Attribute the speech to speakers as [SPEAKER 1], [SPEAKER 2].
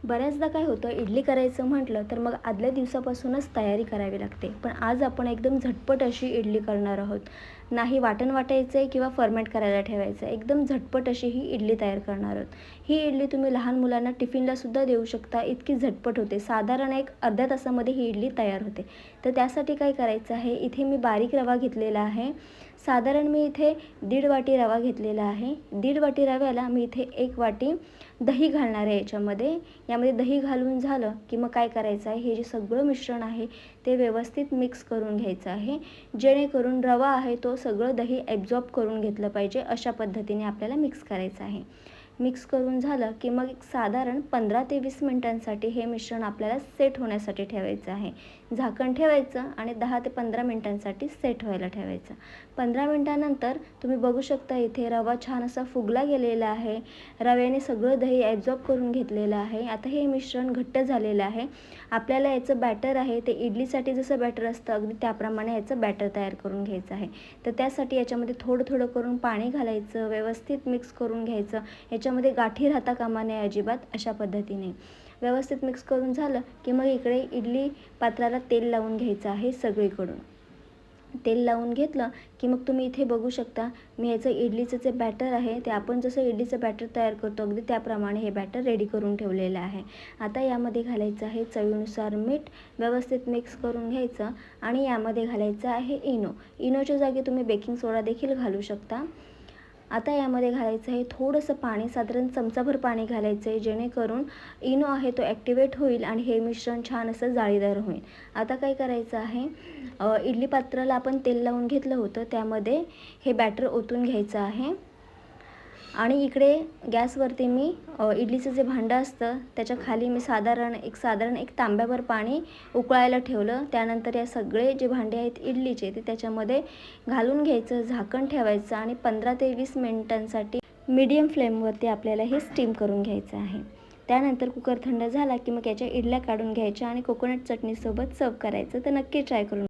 [SPEAKER 1] बऱ्याचदा काय होतं, इडली करायचं म्हटलं तर मग आदल्या दिवसापासूनच तयारी करावी लागते. पण आज आपण एकदम झटपट अशी इडली करणार आहोत. नाही वाटण वाटायचं आहे किंवा फर्मेंट करायला ठेवायचं आहे. एकदम झटपट अशी ही इडली तयार करणार आहोत. ही इडली तुम्ही लहान मुलांना टिफिनलासुद्धा देऊ शकता. इतकी झटपट होते. साधारण एक अर्ध्या तासामध्ये ही इडली तयार होते. तर त्यासाठी काय करायचं आहे, इथे मी बारीक रवा घेतलेला आहे. साधारण मी इथे 1.5 वाटी रवा घेतलेला आहे. 1.5 वाटी रव्याला मी इथे 1 वाटी दही घालणार आहे याच्यामध्ये. यामध्ये दही घालून झालं की मग काय करायचं आहे, हे जे सगळं मिश्रण आहे ते व्यवस्थित मिक्स करून घ्यायचं आहे. जेणेकरून रवा आहे तो सगळं दही ॲब्झॉर्ब करून घेतलं पाहिजे. अशा पद्धतीने आपल्याला मिक्स करायचं आहे. मिक्स करून झालं की मग एक साधारण 15 ते 20 मिनिटांसाठी हे मिश्रण आपल्याला सेट होण्यासाठी ठेवायचं आहे. झाकण ठेवायचं आणि 10 ते 15 मिनिटांसाठी सेट व्हायला ठेवायचं. 15 मिनिटानंतर तुम्ही बघू शकता इथे रवा छान असा फुगला गेलेला आहे. रव्याने सगळं दही ॲब्झॉर्ब करून घेतलेलं आहे. आता हे मिश्रण घट्ट झालेलं आहे. आपल्याला याचं बॅटर आहे ते इडलीसाठी जसं बॅटर असतं अगदी त्याप्रमाणे याचं बॅटर तयार करून घ्यायचं आहे. तर त्यासाठी याच्यामध्ये थोडं थोडं करून पाणी घालायचं, व्यवस्थित मिक्स करून घ्यायचं. याच्यामध्ये गाठी राहता कामा नये अजिबात. अशा पद्धतीने व्यवस्थित मिक्स करून झालं की मग इकडे इडली पात्राला तेल लावून घ्यायचं आहे सगळीकडून. तेल लावून घेतलं की मग तुम्ही इथे बघू शकता, मी याचं इडलीचं जे बॅटर आहे ते आपण जसं इडलीचं बॅटर तयार करतो अगदी त्याप्रमाणे हे बॅटर रेडी करून ठेवलेलं आहे. आता यामध्ये घालायचं आहे चवीनुसार मीठ. व्यवस्थित मिक्स करून घ्यायचं आणि यामध्ये घालायचं आहे इनो. इनोच्या जागी तुम्ही बेकिंग सोडा देखील घालू शकता. आता यामध्ये घालायचं आहे थोडंसं पाणी, साधारण चमचाभर पाणी घालायचं आहे, जेणेकरून इनो आहे तो ॲक्टिवेट होईल आणि हे मिश्रण छान असं जाळीदार होईल. आता काय करायचं आहे, इडली पात्राला आपण तेल लावून घेतलं होतं त्यामध्ये हे बॅटर ओतून घ्यायचं आहे. आणि इकडे गॅसवरती मी इडलीचं जे भांडं असतं त्याच्या खाली मी साधारण एक तांब्याभर पाणी उकळायला ठेवलं. त्यानंतर या सगळे जे भांडे आहेत इडलीचे ते त्याच्यामध्ये घालून घ्यायचं, झाकण ठेवायचं आणि 15 ते 20 मिनिटांसाठी मीडियम फ्लेमवरती आपल्याला हे स्टीम करून घ्यायचं आहे. त्यानंतर कुकर थंड झाला की मग याच्या इडल्या काढून घ्यायच्या आणि कोकोनट चटणीसोबत सर्व करायचं. तर नक्की ट्राय करून